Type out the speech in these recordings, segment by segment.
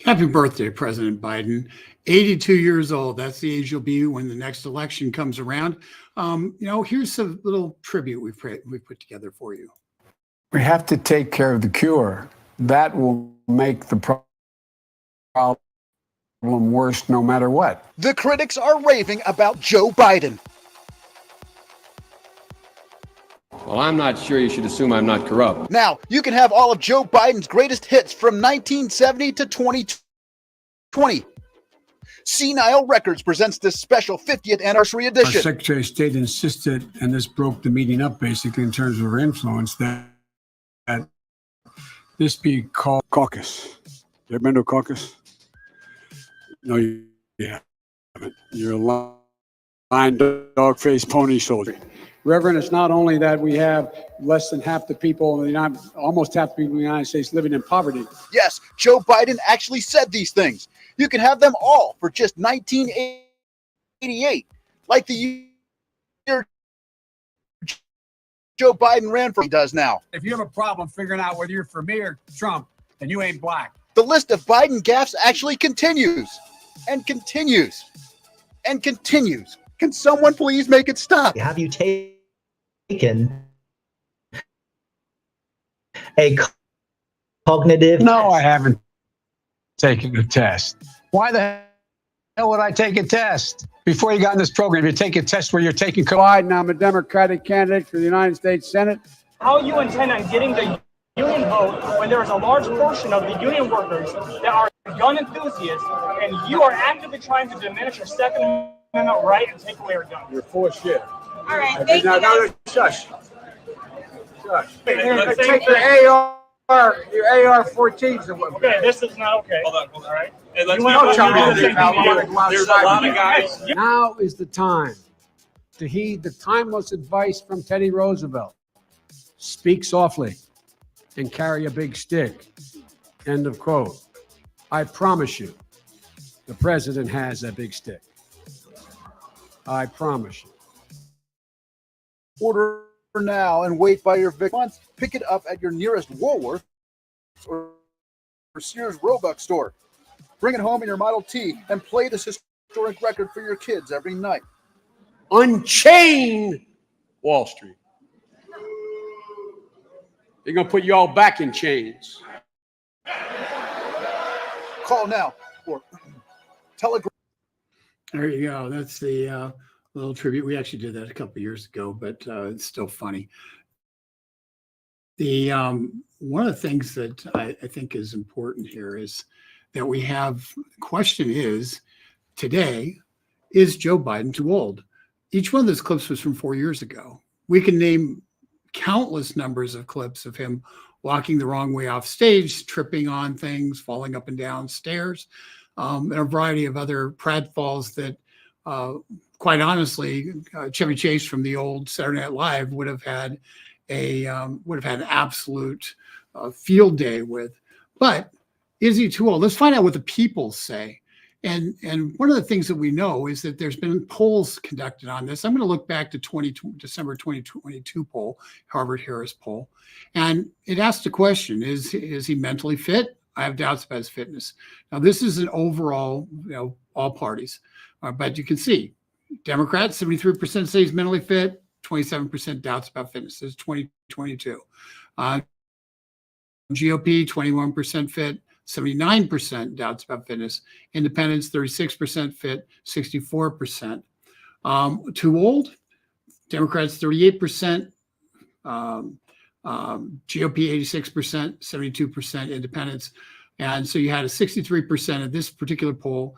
Happy birthday, President Biden. 82 years old. That's the age you'll be when the next election comes around. Here's a little tribute we've put together for you. We have to take care of the cure. That will make the problem worse no matter what. The critics are raving about Joe Biden. Well, I'm not sure you should assume I'm not corrupt. Now, you can have all of Joe Biden's greatest hits from 1970 to 2020. Senile Records presents this special 50th anniversary edition. Our Secretary of State insisted, and this broke the meeting up basically in terms of her influence, that this be called caucus. You ever been to a caucus? No, you haven't. You're a lying dog-faced pony soldier. Reverend, it's not only that we have less than half the people, almost half the people in the United States living in poverty. Yes, Joe Biden actually said these things. You can have them all for just $19.88, like the year Joe Biden ran for. He does now. If you have a problem figuring out whether you're for me or Trump, then you ain't black. The list of Biden gaffes actually continues and continues and continues. Can someone please make it stop? Have you taken a cognitive? No, I haven't taken a test. Why the hell would I take a test? Before you got in this program, you take a test where you're taking Biden. I'm a Democratic candidate for the United States Senate. How you intend on getting the union vote when there is a large portion of the union workers that are gun enthusiasts, and you are actively trying to diminish your Second Amendment right and take away our guns? You're full of shit. All right, thank you. Shush. Take your your AR-14s. Okay, this is not okay. Hold on. All right. Hey, let's Don't tell me there's a lot of guys. Now is the time to heed the timeless advice from Teddy Roosevelt. Speak softly and carry a big stick. End of quote. I promise you, the president has a big stick. I promise you. Order now and wait by your victims. Pick it up at your nearest Woolworth or Sears Roebuck store. Bring it home in your Model T and play this historic record for your kids every night. Unchain Wall Street. They're going to put you all back in chains. Call now or telegram. There you go. That's the little tribute. We actually did that a couple of years ago, but it's still funny. The one of the things that I think is important here is that we have. The question is today: is Joe Biden too old? Each one of those clips was from 4 years ago. We can name countless numbers of clips of him walking the wrong way off stage, tripping on things, falling up and down stairs, and a variety of other pratfalls that, quite honestly, Chevy Chase from the old Saturday Night Live would have had an absolute field day with. But is he too old? Let's find out what the people say. And one of the things that we know is that there's been polls conducted on this. I'm going to look back to December 2022 poll, Harvard-Harris poll, and it asked the question: Is he mentally fit? I have doubts about his fitness. Now, this is an overall, all parties, but you can see Democrats 73% say he's mentally fit, 27% doubts about fitness. This is 2022. GOP 21% fit. 79% doubts about fitness. Independents, 36% fit, 64%. Too old? Democrats, 38%. GOP, 86%, 72% independents. And so you had a 63% of this particular poll,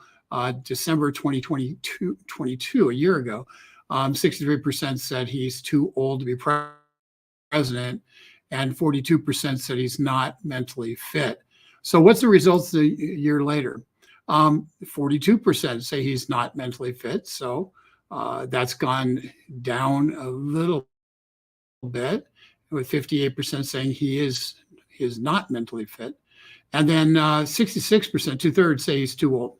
December 2022, a year ago. 63% said he's too old to be president, and 42% said he's not mentally fit. So what's the results a year later? 42% say he's not mentally fit. So that's gone down a little bit, with 58% saying he is not mentally fit. And then 66%, 2/3, say he's too old.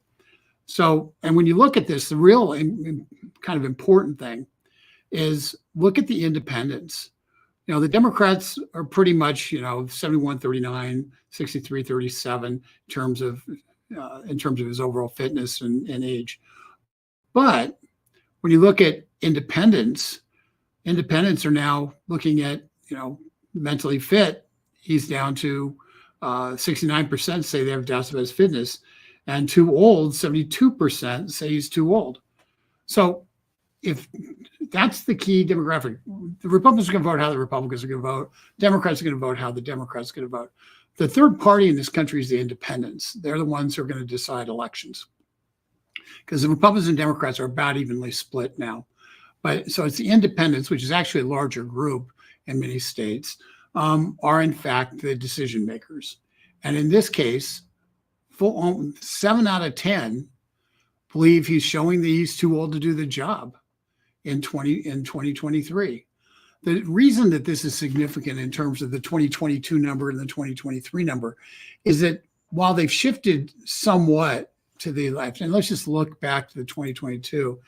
So, and when you look at this, the real kind of important thing is look at the independents. The Democrats are pretty much, 71-39, 63-37 in terms of in terms of his overall fitness and age. But when you look at independents are now looking at, mentally fit. He's down to 69% say they have doubts about his fitness, and too old, 72% say he's too old. So if that's the key demographic, the Republicans are going to vote how the Republicans are going to vote. Democrats are going to vote how the Democrats are going to vote. The third party in this country is the independents. They're the ones who are going to decide elections, because the Republicans and Democrats are about evenly split now. But so it's the independents, which is actually a larger group in many states, are in fact the decision makers. And in this case, 7 out of 10 believe he's showing that he's too old to do the job in 2023. The reason that this is significant in terms of the 2022 number and the 2023 number is that while they've shifted somewhat to the left, and let's just look back to the 2022,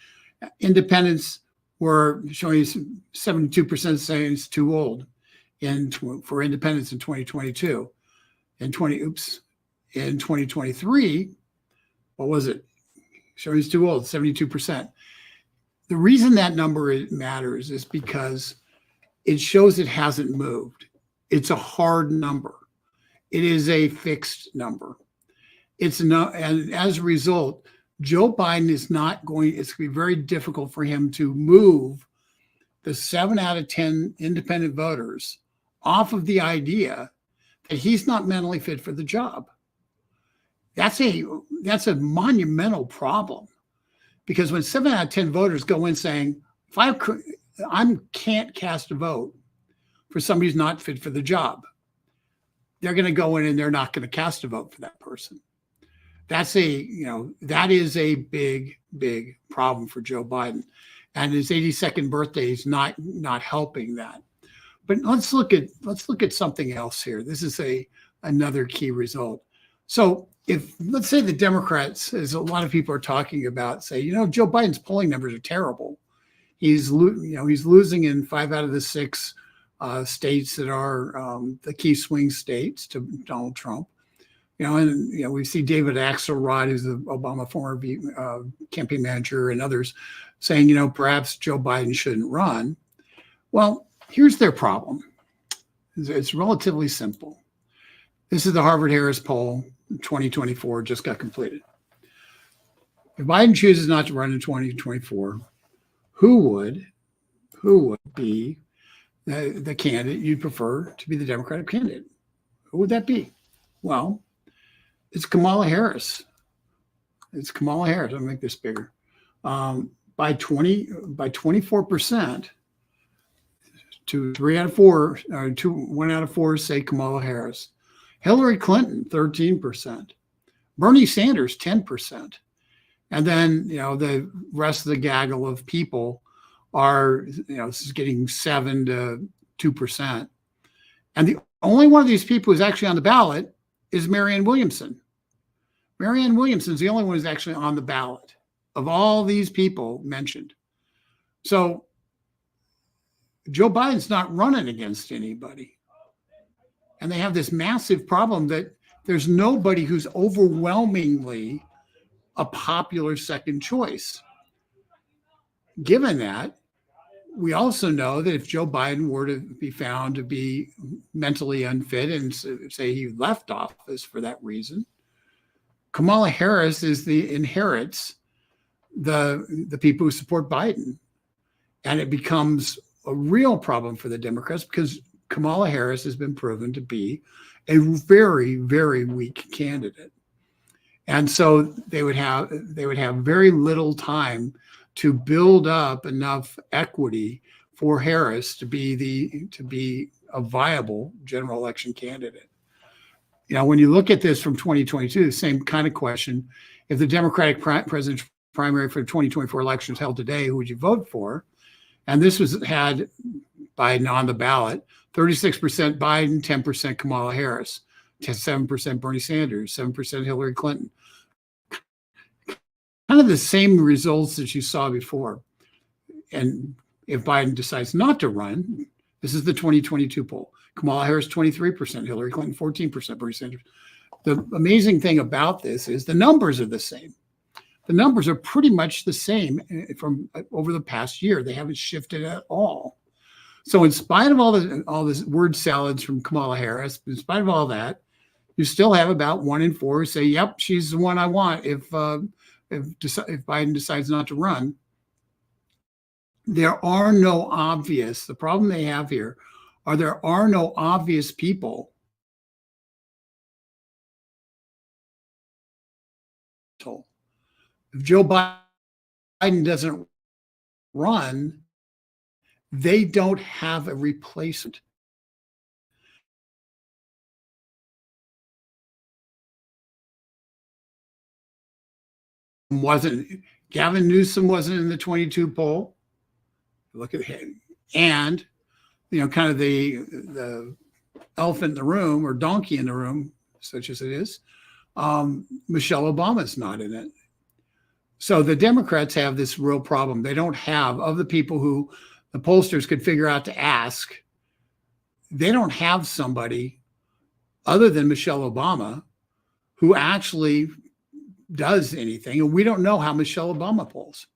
independents were showing 72% saying it's too old for independents in 2022. In 2023, what was it? Showing it's too old, 72%. The reason that number matters is because it shows it hasn't moved. It's a hard number. It is a fixed number. It's not, and as a result, Joe Biden is not going, it's going to be very difficult for him to move the 7 out of 10 independent voters off of the idea that he's not mentally fit for the job. That's a monumental problem, because when 7 out of 10 voters go in saying, if I can't cast a vote for somebody who's not fit for the job, they're going to go in and they're not going to cast a vote for that person. That is a big, big problem for Joe Biden. And his 82nd birthday is not helping that. But let's look at something else here. This is another key result. So if, let's say, the Democrats, as a lot of people are talking about, say, Joe Biden's polling numbers are terrible. He's losing in 5 out of the 6 states that are the key swing states to Donald Trump. We see David Axelrod, who's the Obama former campaign manager, and others saying, perhaps Joe Biden shouldn't run. Well, here's their problem. It's relatively simple. This is the Harvard-Harris poll, 2024, just got completed. If Biden chooses not to run in 2024, who would be the candidate you'd prefer to be the Democratic candidate? Who would that be? Well, it's Kamala Harris. It's Kamala Harris. I'll make this bigger. By 24% to 1 out of 4 say Kamala Harris. Hillary Clinton, 13%. Bernie Sanders, 10%. And then, the rest of the gaggle of people are, this is getting 7 to 2%. And the only one of these people who's actually on the ballot is Marianne Williamson. Marianne Williamson is the only one who's actually on the ballot of all these people mentioned. So Joe Biden's not running against anybody. And they have this massive problem that there's nobody who's overwhelmingly a popular second choice. Given that, we also know that if Joe Biden were to be found to be mentally unfit and say he left office for that reason, Kamala Harris inherits the people who support Biden. And it becomes a real problem for the Democrats, because Kamala Harris has been proven to be a very, very weak candidate. And so they would have very little time to build up enough equity for Harris to be a viable general election candidate. When you look at this from 2022, the same kind of question: if the Democratic presidential primary for the 2024 election is held today, who would you vote for? And this had Biden on the ballot: 36% Biden, 10% Kamala Harris, 7% Bernie Sanders, 7% Hillary Clinton. Kind of the same results that you saw before. And if Biden decides not to run, this is the 2022 poll: Kamala Harris, 23%, Hillary Clinton, 14%, Bernie Sanders, The amazing thing about this is the numbers are the same. The numbers are pretty much the same from over the past year. They haven't shifted at all. So in spite of all this word salads from Kamala Harris, in spite of all that, you still have about 1 in 4 who say, "Yep, she's the one I want." If Biden decides not to run, there are no obvious. The problem they have here are there are no obvious people. If Joe Biden doesn't run, they don't have a replacement. Gavin Newsom wasn't in the 22 poll. Look at him. And, kind of the elephant in the room or donkey in the room, such as it is, Michelle Obama's not in it. So the Democrats have this real problem. They don't have, of the people who the pollsters could figure out to ask, they don't have somebody other than Michelle Obama who actually does anything. And we don't know how Michelle Obama polls.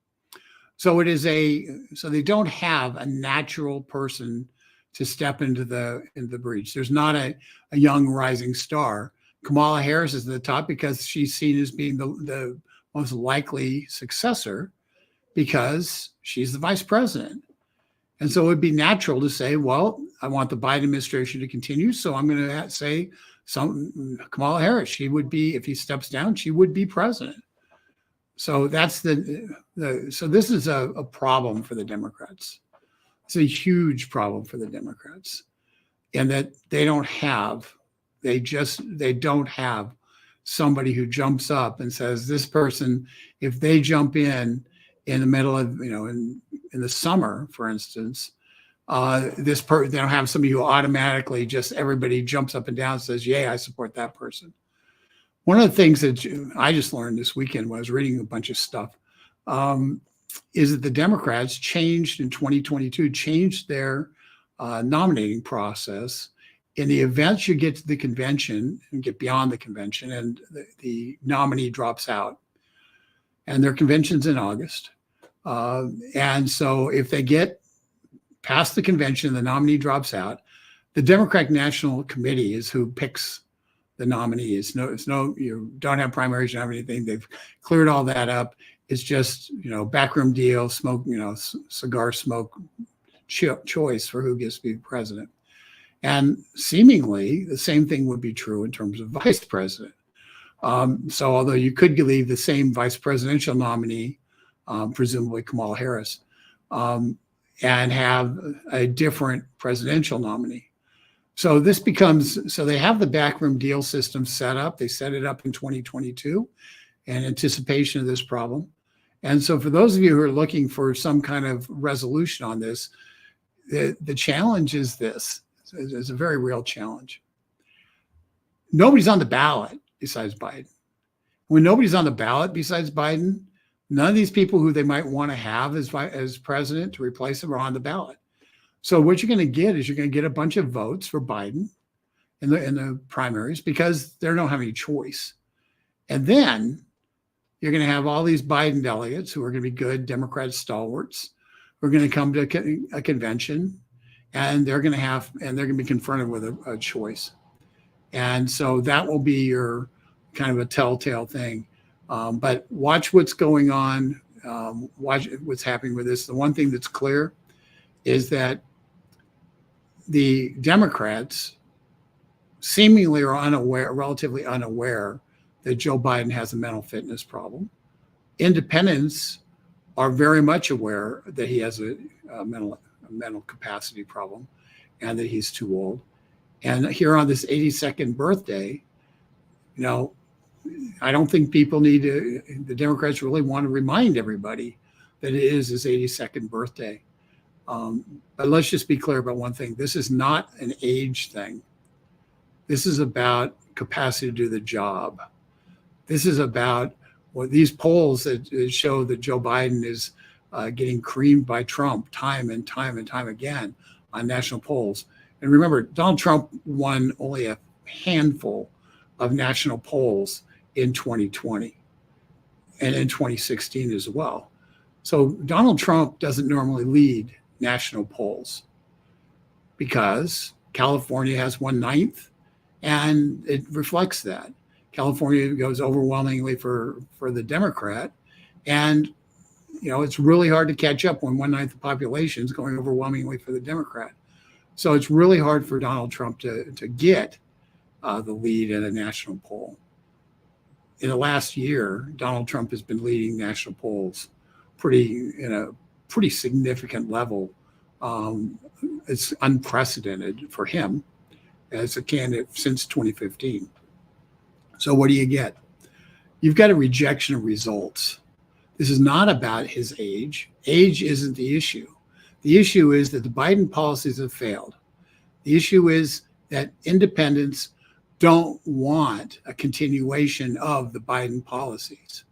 So they don't have a natural person to step into the breach. There's not a young rising star. Kamala Harris is at the top because she's seen as being the most likely successor because she's the vice president. And so it would be natural to say, well, I want the Biden administration to continue. So I'm going to say Kamala Harris, she would be, if he steps down, she would be president. So that's so this is a problem for the Democrats. It's a huge problem for the Democrats, and that they don't have somebody who jumps up and says, this person, if they jump in the middle of, in the summer, for instance, they don't have somebody who automatically just everybody jumps up and down and says, yeah, I support that person. One of the things that I just learned this weekend when I was reading a bunch of stuff is that the Democrats changed in 2022, changed their nominating process. In the event you get to the convention and get beyond the convention and the nominee drops out, and their convention's in August. And so if they get past the convention, the nominee drops out, the Democratic National Committee is who picks the nominee. You don't have primaries, you don't have anything. They've cleared all that up. It's just, backroom deal, smoke, cigar smoke choice for who gets to be president. And seemingly the same thing would be true in terms of vice president. So although you could leave the same vice presidential nominee, presumably Kamala Harris, and have a different presidential nominee. So they have the backroom deal system set up. They set it up in 2022 in anticipation of this problem. And so for those of you who are looking for some kind of resolution on this, the challenge is this. It's a very real challenge. Nobody's on the ballot besides Biden. When nobody's on the ballot besides Biden, none of these people who they might want to have as president to replace him are on the ballot. So what you're going to get is you're going to get a bunch of votes for Biden in the primaries because they don't have any choice. And then you're going to have all these Biden delegates who are going to be good Democrat stalwarts who are going to come to a convention, and they're going to be confronted with a choice. And so that will be your kind of a telltale thing. But watch what's going on. Watch what's happening with this. The one thing that's clear is that the Democrats seemingly are relatively unaware that Joe Biden has a mental fitness problem. Independents are very much aware that he has a mental capacity problem and that he's too old. And here on this 82nd birthday, I don't think the Democrats really want to remind everybody that it is his 82nd birthday. But let's just be clear about one thing. This is not an age thing. This is about capacity to do the job. This is about these polls that show that Joe Biden is getting creamed by Trump time and time and time again on national polls. And remember, Donald Trump won only a handful of national polls in 2020 and in 2016 as well. So Donald Trump doesn't normally lead national polls because California has 1/9, and it reflects that. California goes overwhelmingly for the Democrat, and it's really hard to catch up when 1/9 of the population is going overwhelmingly for the Democrat. So it's really hard for Donald Trump to get the lead in a national poll. In the last year, Donald Trump has been leading national polls in a pretty significant level. It's unprecedented for him as a candidate since 2015. So what do you get? You've got a rejection of results. This is not about his age. Age isn't the issue. The issue is that the Biden policies have failed. The issue is that independents don't want a continuation of the Biden policies.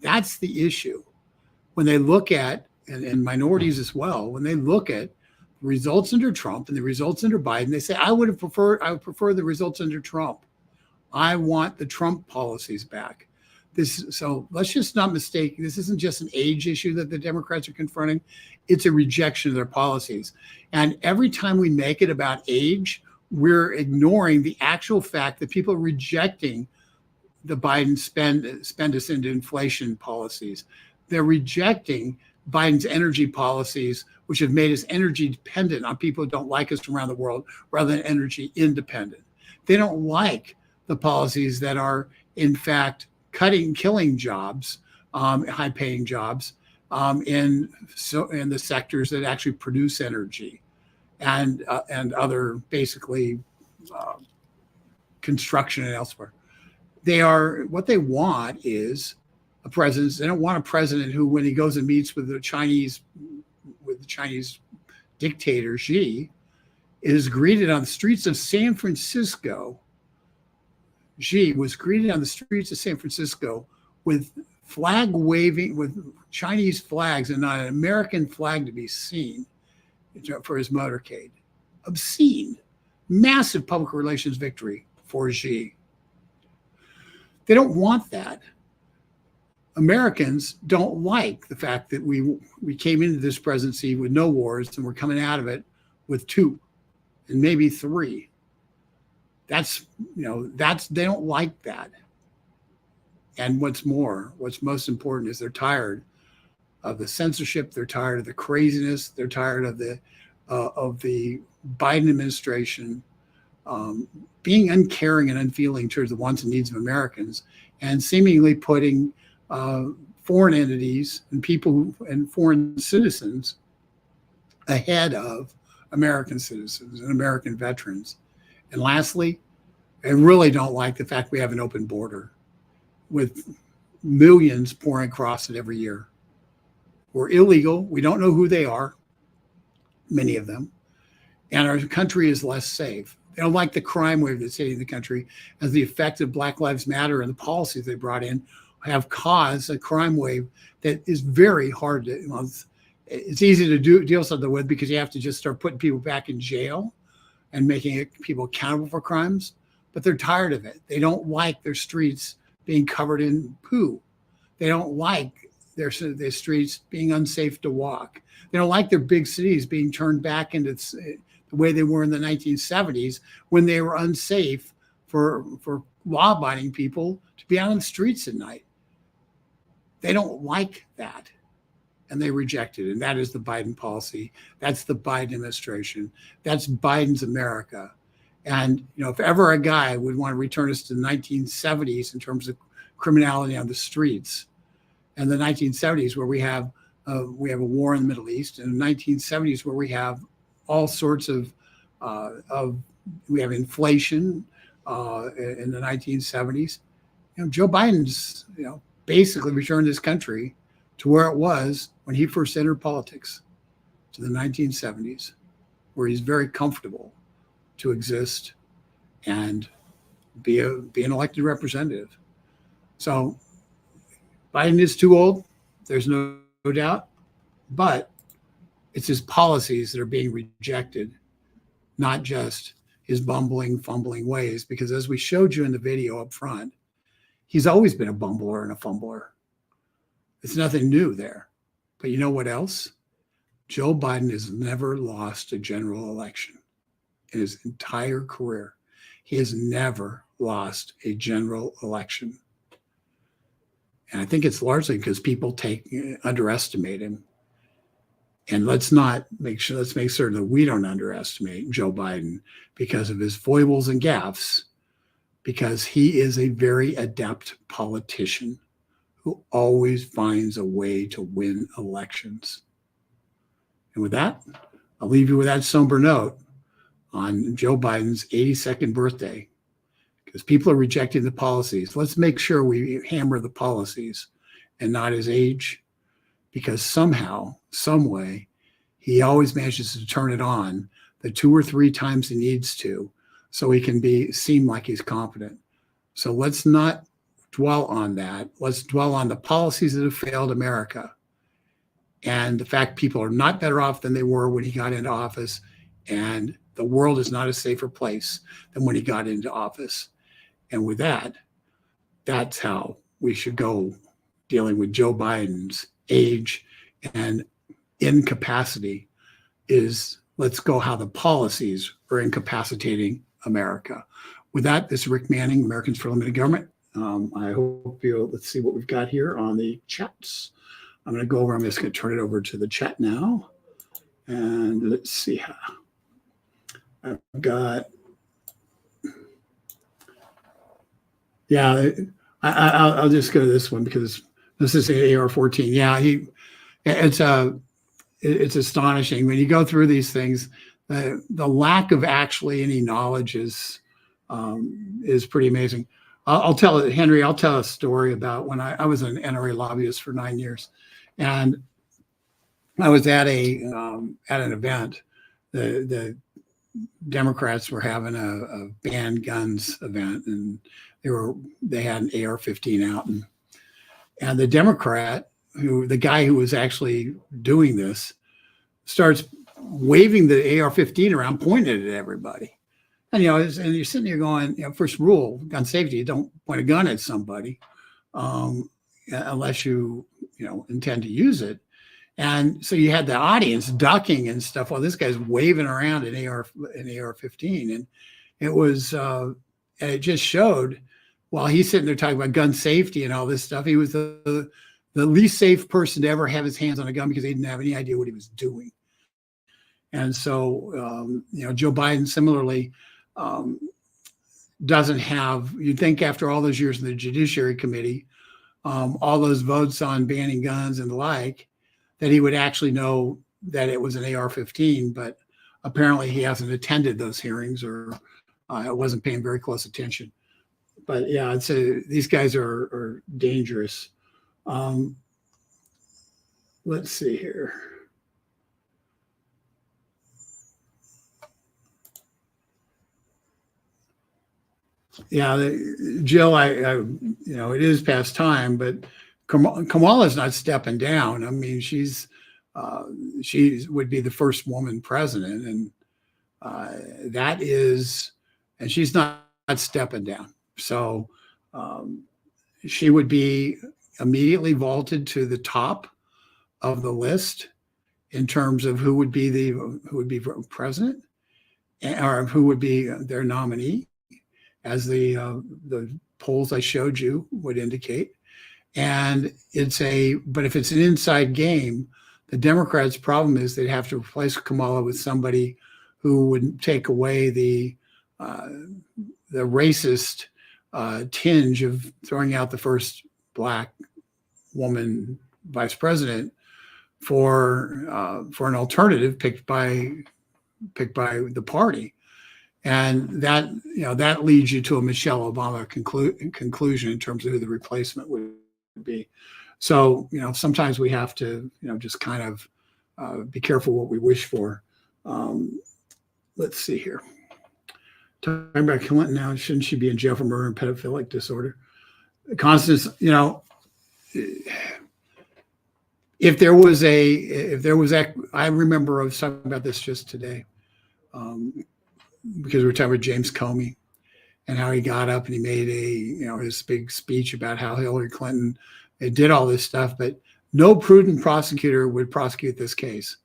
That's the issue. When they look at, and minorities as well, when they look at the results under Trump and the results under Biden, they say, I would prefer the results under Trump. I want the Trump policies back. So let's just not mistake, this isn't just an age issue that the Democrats are confronting. It's a rejection of their policies. And every time we make it about age, we're ignoring the actual fact that people are rejecting the Biden spend us into inflation policies. They're rejecting Biden's energy policies, which have made us energy dependent on people who don't like us around the world rather than energy independent. They don't like the policies that are, in fact, killing jobs, high-paying jobs, in the sectors that actually produce energy, and other basically construction and elsewhere. What they want is a president. They don't want a president who, when he goes and meets with the Chinese dictator Xi, is greeted on the streets of San Francisco. Xi was greeted on the streets of San Francisco with flag waving, with Chinese flags and not an American flag to be seen for his motorcade. Obscene, massive public relations victory for Xi. They don't want that. Americans don't like the fact that we came into this presidency with no wars and we're coming out of it with 2 and maybe 3. They don't like that. And what's most important is they're tired of the censorship. They're tired of the craziness. They're tired of the Biden administration being uncaring and unfeeling towards the wants and needs of Americans, and seemingly putting foreign entities and people and foreign citizens ahead of American citizens and American veterans. And lastly, I really don't like the fact we have an open border with millions pouring across it every year. We're illegal. We don't know who they are, many of them. And our country is less safe. They don't like the crime wave that's hitting the country, as the effect of Black Lives Matter and the policies they brought in have caused a crime wave that is very hard to, it's easy to deal something with because you have to just start putting people back in jail and making people accountable for crimes. But they're tired of it. They don't like their streets being covered in poo. They don't like their streets being unsafe to walk. They don't like their big cities being turned back into the way they were in the 1970s, when they were unsafe for law-abiding people to be out on the streets at night. They don't like that, and they reject it. And that is the Biden policy. That's the Biden administration. That's Biden's America. And if ever a guy would want to return us to the 1970s in terms of criminality on the streets, and the 1970s where we have a war in the Middle East, and the 1970s where we have all sorts of we have inflation in the 1970s. Joe Biden's basically returned this country to where it was when he first entered politics, to the 1970s, where he's very comfortable to exist and be an elected representative. So Biden is too old. There's no doubt, but it's his policies that are being rejected, not just his bumbling, fumbling ways, because as we showed you in the video up front, he's always been a bumbler and a fumbler. It's nothing new there. But you know what else? Joe Biden has never lost a general election in his entire career. He has never lost a general election. And I think it's largely because people underestimate him. And let's make certain that we don't underestimate Joe Biden because of his foibles and gaffes, because he is a very adept politician who always finds a way to win elections. And with that, I'll leave you with that somber note on Joe Biden's 82nd birthday, because people are rejecting the policies. Let's make sure we hammer the policies and not his age, because somehow, some way, he always manages to turn it on the 2 or 3 times he needs to, so he can seem like he's competent. So let's not dwell on that. Let's dwell on the policies that have failed America, and the fact people are not better off than they were when he got into office, and the world is not a safer place than when he got into office. And with that, that's how we should go dealing with Joe Biden's age and incapacity. Is let's go how the policies are incapacitating America. With that, this is Rick Manning, Americans for Limited Government. I hope let's see what we've got here on the chats. I'm going to go over, I'm just going to turn it over to the chat now. And let's see how I've got. Yeah, I'll just go to this one because this is AR-14. Yeah, it's astonishing when you go through these things. The lack of actually any knowledge is pretty amazing. I'll tell a story about when I was an NRA lobbyist for 9 years, and I was at an event. The Democrats were having a ban guns event, and they had an AR-15 out, and the Democrat, the guy who was actually doing this, starts waving the AR-15 around, pointing it at everybody. And and you're sitting there going, first rule, gun safety, you don't point a gun at somebody unless you intend to use it. And so you had the audience ducking and stuff while this guy's waving around an AR-15, and it was and it just showed while he's sitting there talking about gun safety and all this stuff, he was the least safe person to ever have his hands on a gun because he didn't have any idea what he was doing. And so Joe Biden similarly doesn't have. You'd think after all those years in the Judiciary Committee, all those votes on banning guns and the like, that he would actually know that it was an AR-15, but apparently he hasn't attended those hearings or wasn't paying very close attention. But yeah, I'd say these guys are dangerous. Let's see here. Yeah, Jill, it is past time, but Kamala's not stepping down. I mean, she would be the first woman president, and and she's not stepping down. So she would be immediately vaulted to the top of the list in terms of who would be president, or who would be their nominee, as the polls I showed you would indicate. And but if it's an inside game, the Democrats' problem is they'd have to replace Kamala with somebody who would take away the racist tinge of throwing out the first Black woman vice president for an alternative picked by the party. And that leads you to a Michelle Obama conclusion in terms of who the replacement would be. So, sometimes we have to, just kind of be careful what we wish for. Let's see here. Talking about Clinton now, shouldn't she be in jail for murder and pedophilic disorder? Constance, if there was I remember I was talking about this just today. because we were talking about James Comey and how he got up and he made his big speech about how Hillary Clinton did all this stuff, but no prudent prosecutor would prosecute this case.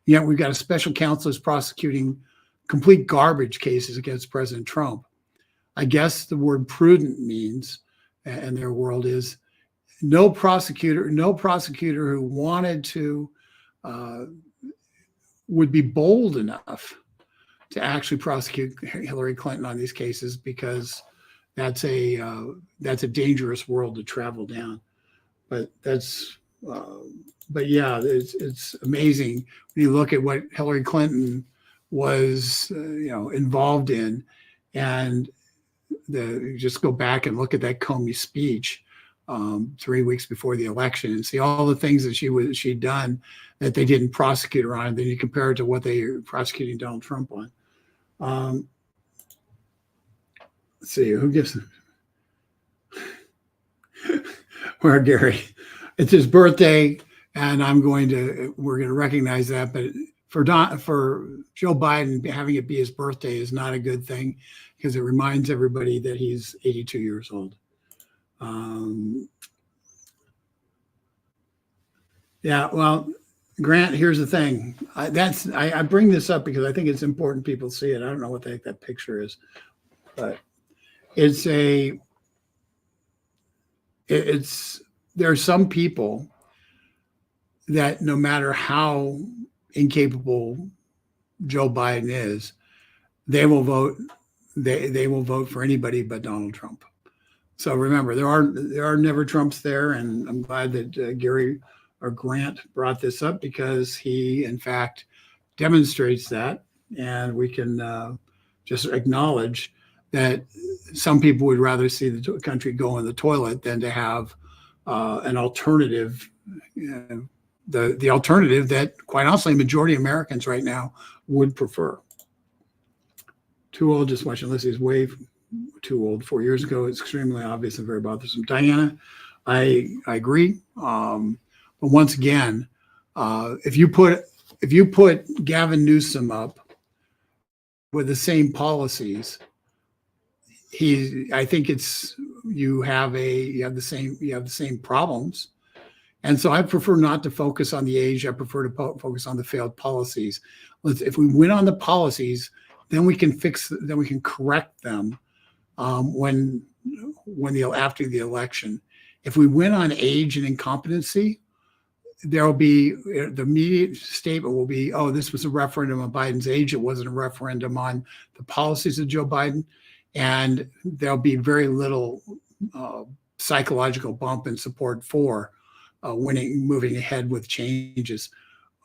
Yet we've got a special counsel who's prosecuting complete garbage cases against President Trump. I guess the word prudent means, in their world, is no prosecutor who wanted to would be bold enough to actually prosecute Hillary Clinton on these cases, because that's a dangerous world to travel down. But yeah, it's amazing when you look at what Hillary Clinton was involved in, and you just go back and look at that Comey speech 3 weeks before the election and see all the things that she'd done that they didn't prosecute her on. And then you compare it to what they are prosecuting Donald Trump on. Let's see, who gives where Gary? It's his birthday, and we're going to recognize that. But for Joe Biden, having it be his birthday is not a good thing, because it reminds everybody that he's 82 years old. Yeah, well, Grant, here's the thing. I bring this up because I think it's important people see it. I don't know what the heck that picture is, but there are some people that no matter how incapable Joe Biden is, they will vote. They will vote for anybody but Donald Trump. So remember, there are never Trumps there, and I'm glad that Gary or Grant brought this up, because he, in fact, demonstrates that, and we can just acknowledge that some people would rather see the country go in the toilet than to have an alternative. The alternative that, quite honestly, majority of Americans right now would prefer. Too old, just watching Lizzie's wave. Too old 4 years ago. It's extremely obvious and very bothersome. Diana, I agree. But once again, if you put Gavin Newsom up with the same policies, I think you have the same problems. And so I prefer not to focus on the age. I prefer to focus on the failed policies. If we win on the policies, then we can correct them after the election. If we win on age and incompetency, there will be the immediate statement will be, oh, this was a referendum on Biden's age. It wasn't a referendum on the policies of Joe Biden. And there'll be very little psychological bump in support for moving ahead with changes.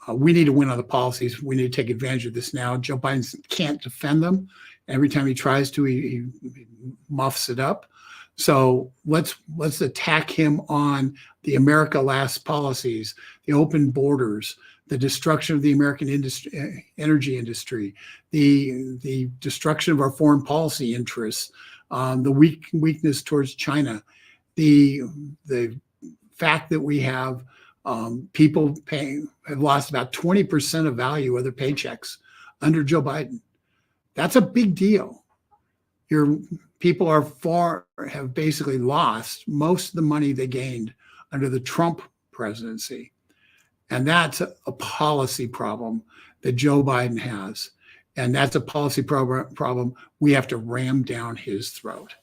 We need to win on the policies. We need to take advantage of this now. Joe Biden can't defend them. Every time he tries to, he muffs it up. So let's attack him on the America Last policies, the open borders, the destruction of the American energy industry, the destruction of our foreign policy interests, the weakness towards China, the fact that we have people have lost about 20% of value of their paychecks under Joe Biden. That's a big deal. Your people have basically lost most of the money they gained under the Trump presidency. And that's a policy problem that Joe Biden has. And that's a policy problem we have to ram down his throat.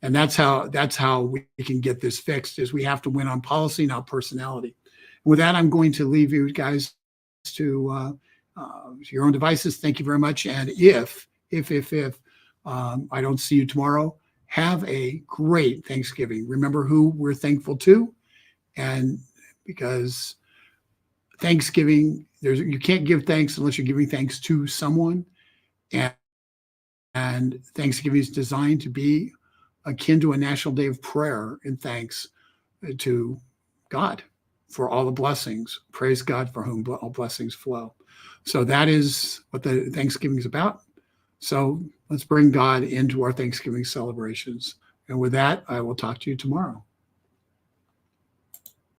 And that's how we can get this fixed, is we have to win on policy, not personality. With that, I'm going to leave you guys to your own devices. Thank you very much. And if I don't see you tomorrow, have a great Thanksgiving. Remember who we're thankful to, and because Thanksgiving, you can't give thanks unless you're giving thanks to someone, and Thanksgiving is designed to be akin to a national day of prayer and thanks to God for all the blessings. Praise God for whom all blessings flow. So that is what the Thanksgiving is about. So let's bring God into our Thanksgiving celebrations. And with that, I will talk to you tomorrow.